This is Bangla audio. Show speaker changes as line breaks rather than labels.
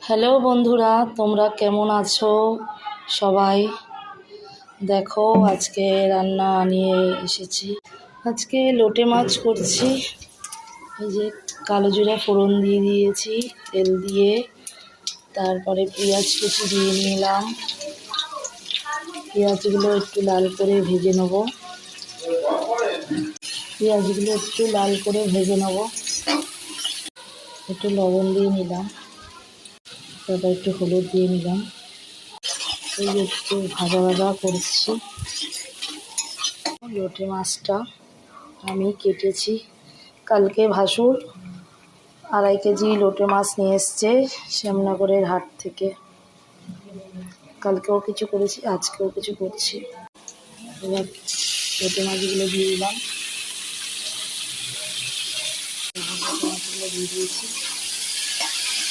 হ্যালো বন্ধুরা, তোমরা কেমন আছো সবাই? দেখো আজকে রান্না নিয়ে এসেছি। আজকে লোটে মাছ করছি। এই যে কালো জিরা ফোড়ন দিয়ে দিয়েছি তেল দিয়ে, তারপরে পেঁয়াজ কুচি দিয়ে নিলাম। পেঁয়াজগুলো একটু লাল করে ভেজে নেব। একটু লবণ দিয়ে নিলাম, তারপর একটু হলুদ দিয়ে নিলাম। এই একটু ভাজা ভাজা করছি। লোটে মাছটা আমি কেটেছি। কালকে ভাসুর 2.5 কেজি লোটে মাছ নিয়ে এসছে শ্যামনগরের হাট থেকে। কালকেও কিছু করেছি, আজকেও কিছু করছি। এবার লোটে মাছগুলো দিয়ে দিলাম। দিয়ে দিয়েছি।